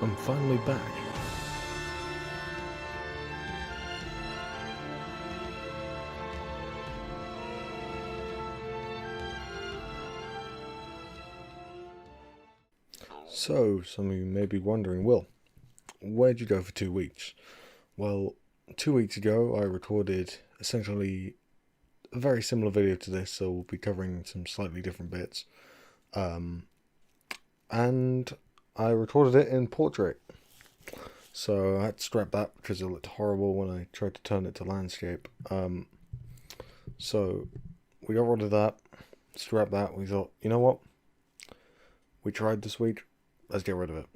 I'm finally back. So, some of you may be wondering, Will, where'd you go for 2 weeks? Well, 2 weeks ago I recorded essentially a very similar video to this, so we'll be covering some slightly different bits. And I recorded it in portrait. So I had to scrap that because it looked horrible when I tried to turn it to landscape. So we got rid of that, scrap that. We thought, you know what? We tried this week, let's get rid of it.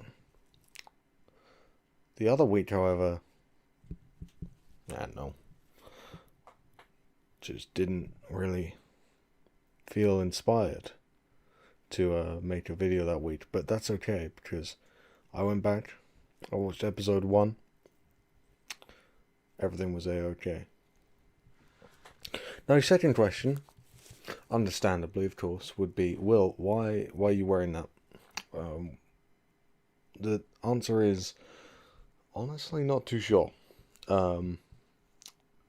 The other week, however, no. Just didn't really feel inspired to make a video that week. But that's okay, because I went back, I watched episode 1, everything was A-okay. Now, the second question, understandably, of course, would be, Will, why are you wearing that? The answer is, honestly, not too sure.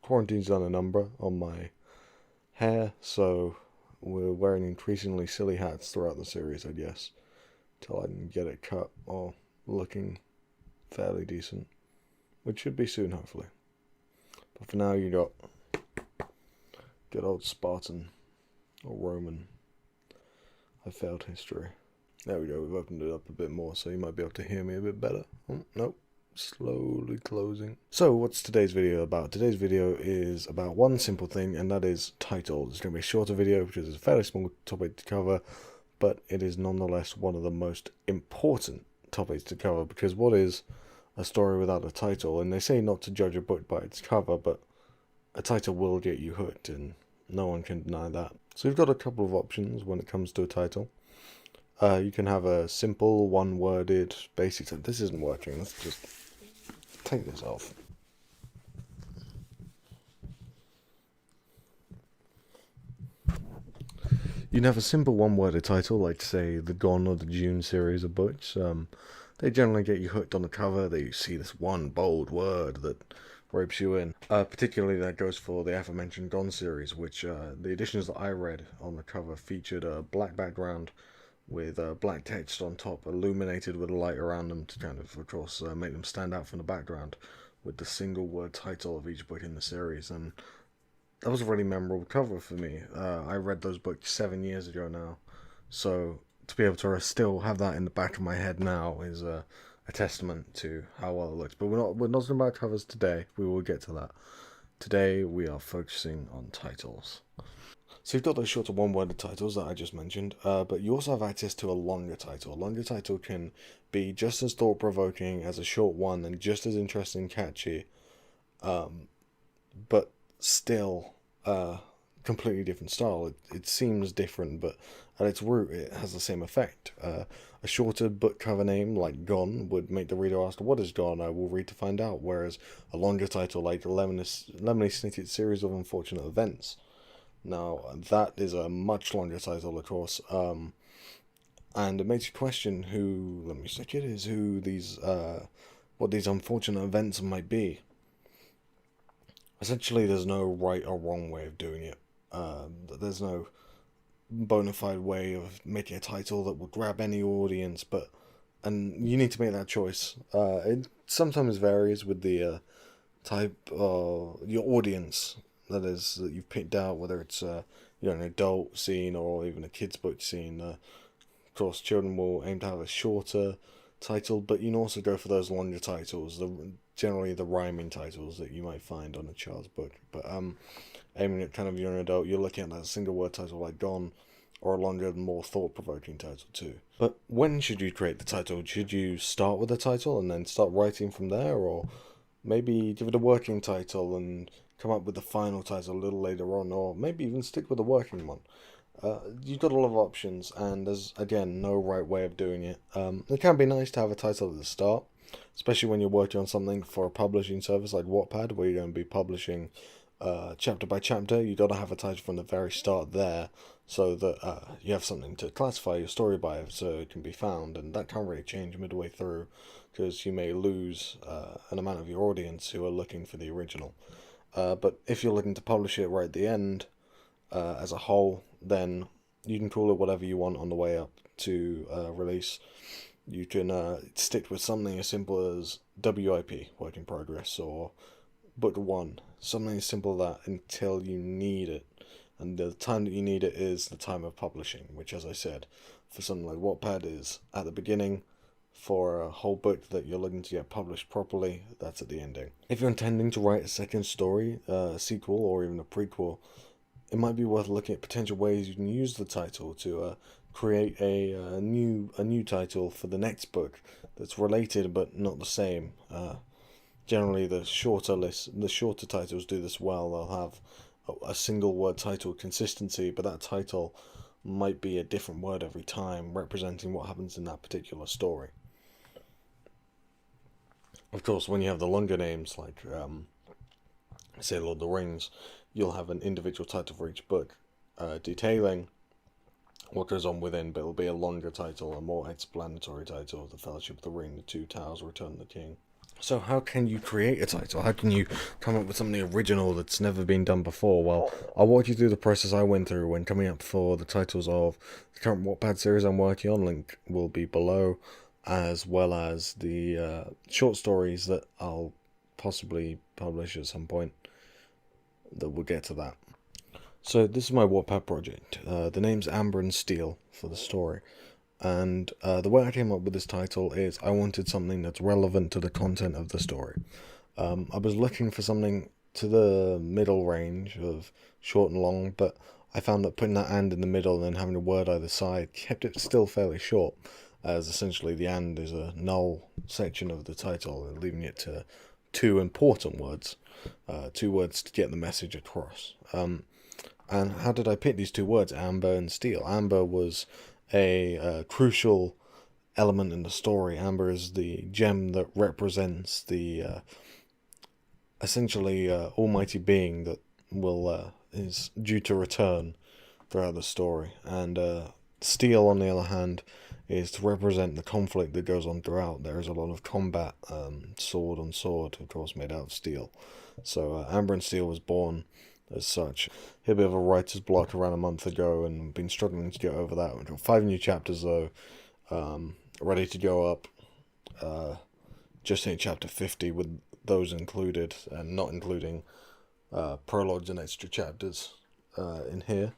Quarantine's done a number on my hair, so we're wearing increasingly silly hats throughout the series, I guess, till I can get it cut or looking fairly decent, which should be soon, hopefully. But for now, you got good old Spartan or Roman. I failed history. There we go, we've opened it up a bit more, so you might be able to hear me a bit better. Oh, nope. Slowly closing. So what's today's video about? Today's video is about one simple thing, and that is titles. It's going to be a shorter video because it's a fairly small topic to cover, but it is nonetheless one of the most important topics to cover, because what is a story without a title? And they say not to judge a book by its cover, but a title will get you hooked, and no one can deny that. So you've got a couple of options when it comes to a title. You can have a simple, one-worded, basic... This isn't working, let's just take this off. You can have a simple one-worded title, like say the Gone or the Dune series of books. They generally get you hooked on the cover. They see this one bold word that ropes you in. Particularly that goes for the aforementioned Gone series, which the editions that I read on the cover featured a black background with black text on top, illuminated with a light around them to kind of course, make them stand out from the background, with the single word title of each book in the series. And that was a really memorable cover for me. I read those books 7 years ago now, so to be able to still have that in the back of my head now is a testament to how well it looks. But we're not talking about covers today. We will get to that. Today we are focusing on titles. So you've got those shorter one-worded titles that I just mentioned, but you also have access to a longer title. A longer title can be just as thought-provoking as a short one and just as interesting and catchy, but still completely different style. It seems different, but at its root it has the same effect. A shorter book cover name like Gone would make the reader ask, what is Gone? I will read to find out, whereas a longer title like Lemony Snicket's Series of Unfortunate Events, now, that is a much longer title, of course, and it makes you question who Lemony Snicket is, who these, what these unfortunate events might be. Essentially, there's no right or wrong way of doing it. There's no bona fide way of making a title that will grab any audience, and you need to make that choice. It sometimes varies with the type of your audience that you've picked out, whether it's an adult scene or even a kids book scene. Of course, children will aim to have a shorter title, but you can also go for those longer titles, generally the rhyming titles that you might find on a child's book. But aiming at kind of young adult, you're looking at that single word title like Gone, or a longer, more thought-provoking title too. But when should you create the title? Should you start with the title and then start writing from there, or maybe give it a working title and come up with the final title a little later on, or maybe even stick with the working one? You've got a lot of options, and there's, again, no right way of doing it. It can be nice to have a title at the start, especially when you're working on something for a publishing service like Wattpad, where you're going to be publishing chapter by chapter. You got to have a title from the very start there, so that you have something to classify your story by, so it can be found. And that can't really change midway through, because you may lose an amount of your audience who are looking for the original. But if you're looking to publish it right at the end, as a whole, then you can call it whatever you want on the way up to release. You can stick with something as simple as WIP, Work in Progress, or Book 1, something as simple as that until you need it. And the time that you need it is the time of publishing, which, as I said, for something like Wattpad is at the beginning. For a whole book that you're looking to get published properly, that's at the ending. If you're intending to write a second story, a sequel, or even a prequel, it might be worth looking at potential ways you can use the title to create a new title for the next book that's related but not the same. Generally, the shorter titles do this well. They'll have a single word title consistency, but that title might be a different word every time, representing what happens in that particular story. Of course, when you have the longer names, like, say, Lord of the Rings, you'll have an individual title for each book, detailing what goes on within, but it'll be a longer title, a more explanatory title: The Fellowship of the Ring, The Two Towers, Return of the King. So how can you create a title? How can you come up with something original that's never been done before? Well, I'll walk you through the process I went through when coming up for the titles of the current Wattpad series I'm working on. Link will be below, as well as the short stories that I'll possibly publish at some point. That we'll get to that. So this is my Wattpad project. The name's Amber and Steel for the story. And the way I came up with this title is I wanted something that's relevant to the content of the story. I was looking for something to the middle range of short and long, but I found that putting that and in the middle and then having a word either side kept it still fairly short, as essentially the and is a null section of the title, leaving it to two important words, two words to get the message across. And how did I pick these two words, amber and steel? Amber was a crucial element in the story. Amber is the gem that represents the essentially almighty being that will is due to return throughout the story. And steel, on the other hand, is to represent the conflict that goes on throughout. There is a lot of combat, sword on sword, of course, made out of steel. So Amber and Steel was born as such. Hit a bit of a writer's block around a month ago and been struggling to get over that. We've got 5 new chapters though, ready to go up. Just hit chapter 50 with those included, and not including prologues and extra chapters in here.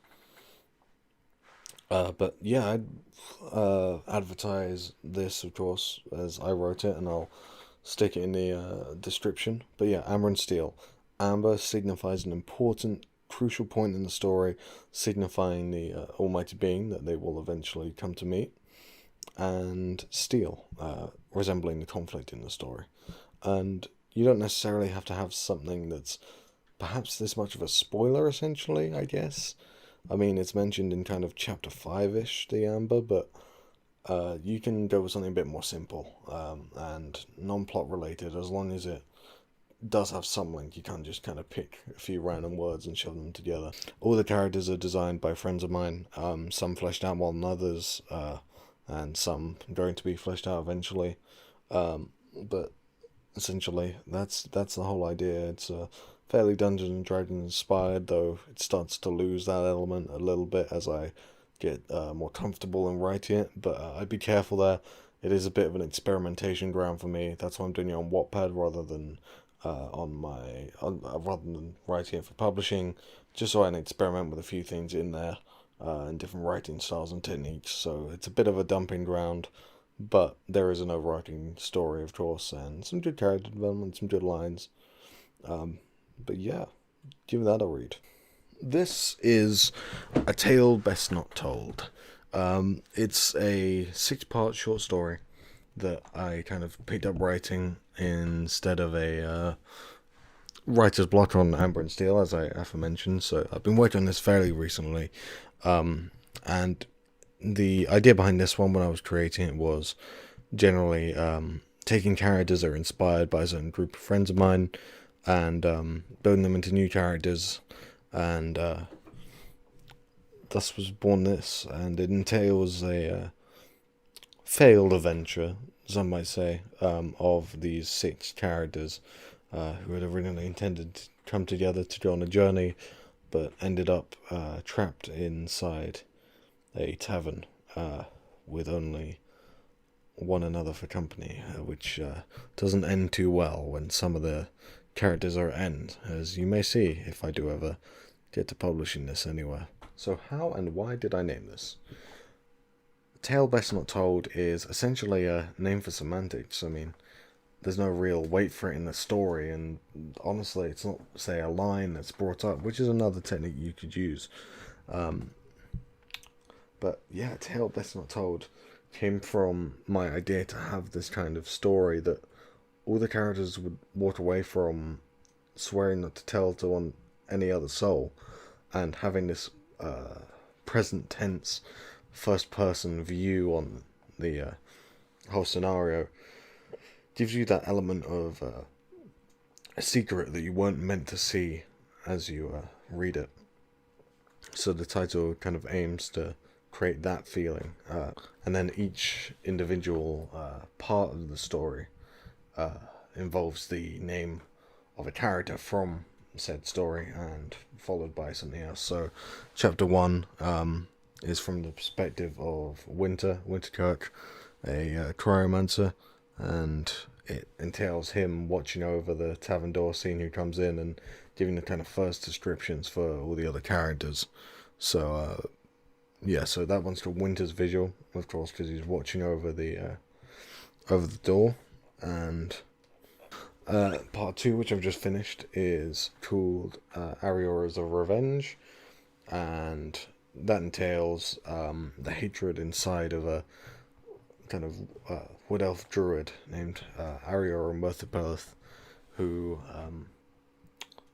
But yeah, I'd advertise this, of course, as I wrote it, and I'll stick it in the description. But yeah, Amber and Steel. Amber signifies an important, crucial point in the story, signifying the almighty being that they will eventually come to meet. And Steel, resembling the conflict in the story. And you don't necessarily have to have something that's perhaps this much of a spoiler, essentially, I guess. I mean, it's mentioned in kind of chapter 5-ish, the Amber, but you can go with something a bit more simple and non-plot related, as long as it does have some link. You can't just kind of pick a few random words and shove them together. All the characters are designed by friends of mine, some fleshed out more than others, and some going to be fleshed out eventually. But essentially, that's the whole idea. It's fairly Dungeons and Dragons inspired, though it starts to lose that element a little bit as I get more comfortable in writing it. But I'd be careful there. It is a bit of an experimentation ground for me. That's why I'm doing it on Wattpad rather than rather than writing it for publishing, just so I can experiment with a few things in there, and different writing styles and techniques. So it's a bit of a dumping ground, but there is an overarching story, of course, and some good character development, some good lines. But yeah, give that a read. This is A Tale Best Not Told. It's a 6-part short story that I kind of picked up writing instead of a writer's block on Amber and Steel, as I aforementioned. So I've been working on this fairly recently, and the idea behind this one when I was creating it was generally taking characters that are inspired by a certain group of friends of mine, and building them into new characters, and thus was born this, and it entails a failed adventure, some might say, of these 6 characters who had originally intended to come together to go on a journey, but ended up trapped inside a tavern with only one another for company, which doesn't end too well when some of the characters are at end, as you may see if I do ever get to publishing this anywhere. So how and why did I name this? Tale Best Not Told is essentially a name for semantics. I mean, there's no real weight for it in the story, and honestly, it's not, say, a line that's brought up, which is another technique you could use. But yeah, Tale Best Not Told came from my idea to have this kind of story that all the characters would walk away from swearing not to tell to any other soul, and having this present tense first person view on the whole scenario gives you that element of a secret that you weren't meant to see as you read it. So the title kind of aims to create that feeling, and then each individual part of the story involves the name of a character from said story and followed by something else. So chapter 1 is from the perspective of Winterkirk, a cryomancer, and it entails him watching over the tavern door, seeing who comes in, and giving the kind of first descriptions for all the other characters. So so that one's called Winter's Vigil, of course, because he's watching over the door. And part 2, which I've just finished, is called Ariora's of Revenge, and that entails the hatred inside of a kind of wood elf druid named Ariora Mirthapelith,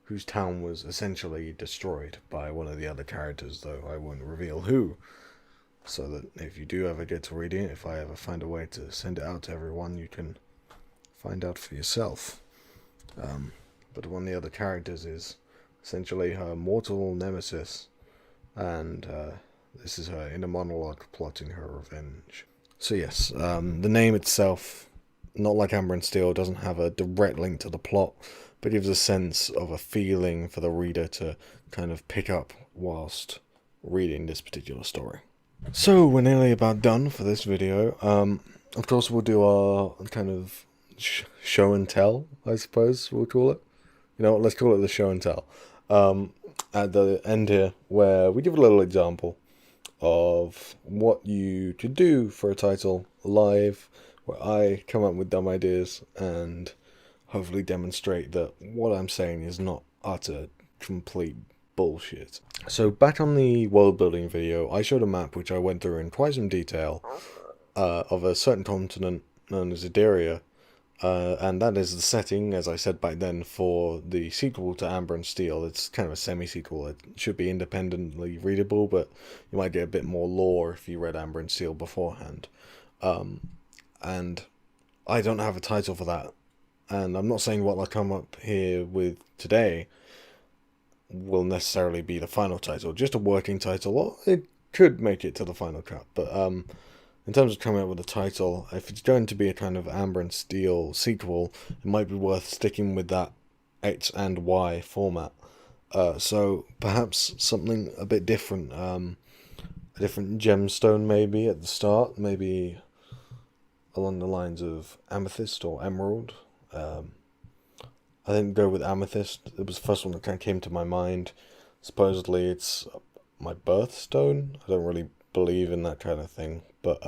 whose town was essentially destroyed by one of the other characters, though I won't reveal who, so that if you do ever get to reading it, if I ever find a way to send it out to everyone, you can find out for yourself. But one of the other characters is essentially her mortal nemesis, and this is her inner monologue plotting her revenge. So yes, the name itself, not like Amber and Steel, doesn't have a direct link to the plot, but gives a sense of a feeling for the reader to kind of pick up whilst reading this particular story. So we're nearly about done for this video. Of course, we'll do our kind of show and tell, I suppose we'll call it. You know what, let's call it the show and tell. At the end here, where we give a little example of what you could do for a title live, where I come up with dumb ideas and hopefully demonstrate that what I'm saying is not utter, complete bullshit. So back on the world building video, I showed a map which I went through in quite some detail of a certain continent known as Ederia, and that is the setting, as I said back then, for the sequel to Amber and Steel. It's kind of a semi-sequel. It should be independently readable, but you might get a bit more lore if you read Amber and Steel beforehand. And I don't have a title for that, and I'm not saying what I come up here with today will necessarily be the final title, just a working title, or it could make it to the final cut, but in terms of coming up with a title, if it's going to be a kind of Amber and Steel sequel, it might be worth sticking with that X and Y format. So perhaps something a bit different, a different gemstone maybe at the start, maybe along the lines of Amethyst or Emerald. I think go with Amethyst. It was the first one that kind of came to my mind. Supposedly it's my birthstone. I don't really believe in that kind of thing, but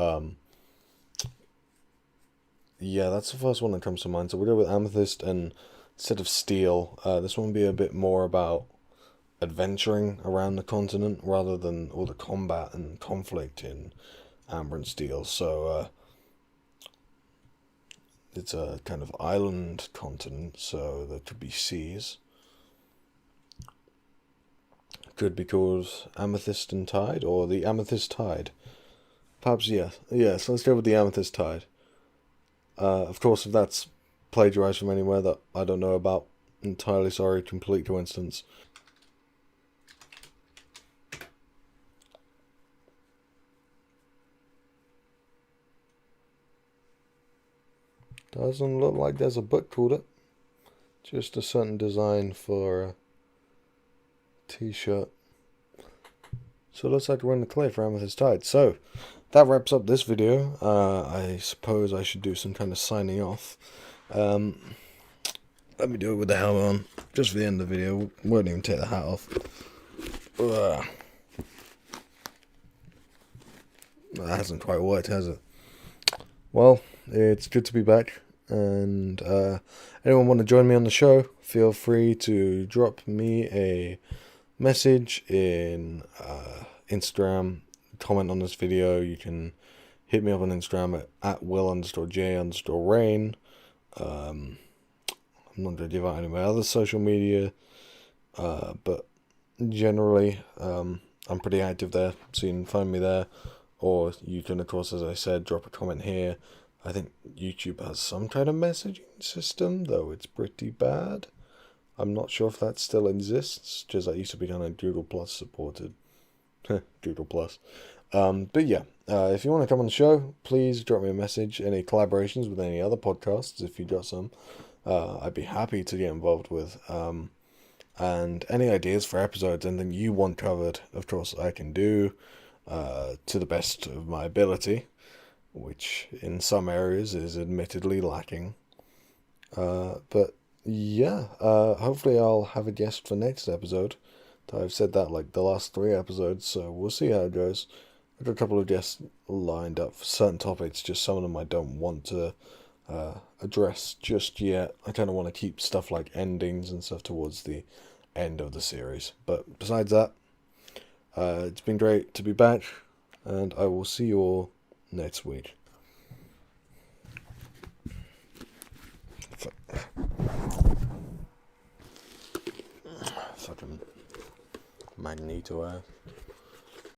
yeah, that's the first one that comes to mind. So we'll go with Amethyst, and instead of Steel, this one will be a bit more about adventuring around the continent rather than all the combat and conflict in Amber and Steel. So it's a kind of island continent, so there could be seas. Could be called Amethyst and Tide, or the Amethyst Tide. Perhaps, yeah. So let's go with the Amethyst Tide. Of course, if that's plagiarized from anywhere that I don't know about, entirely sorry, complete coincidence. Doesn't look like there's a book called it. Just a certain design for a t-shirt. So it looks like we're in the clear for Amethyst Tide. So that wraps up this video. I suppose I should do some kind of signing off. Let me do it with the helmet on, just for the end of the video. Won't even take the hat off. That hasn't quite worked, has it? Well, it's good to be back, and anyone want to join me on the show, feel free to drop me a message in Instagram, comment on this video. You can hit me up on Instagram at will_j_rain. I'm not going to give out any of my other social media, but generally, I'm pretty active there, so you can find me there, or you can, of course, as I said, drop a comment here. I think YouTube has some kind of messaging system, though it's pretty bad. I'm not sure if that still exists, because that used to be kind of Google Plus supported. Google Plus. But yeah, if you want to come on the show, please drop me a message. Any collaborations with any other podcasts, if you got some, I'd be happy to get involved with. And any ideas for episodes, anything you want covered, of course, I can do to the best of my ability, which in some areas is admittedly lacking. But yeah, hopefully I'll have a guest for next episode. I've said that like the last 3 episodes, so we'll see how it goes. I've got a couple of guests lined up for certain topics, just some of them I don't want to address just yet. I kind of want to keep stuff like endings and stuff towards the end of the series. But besides that, it's been great to be back, and I will see you all next week. Fucking Magneto ass.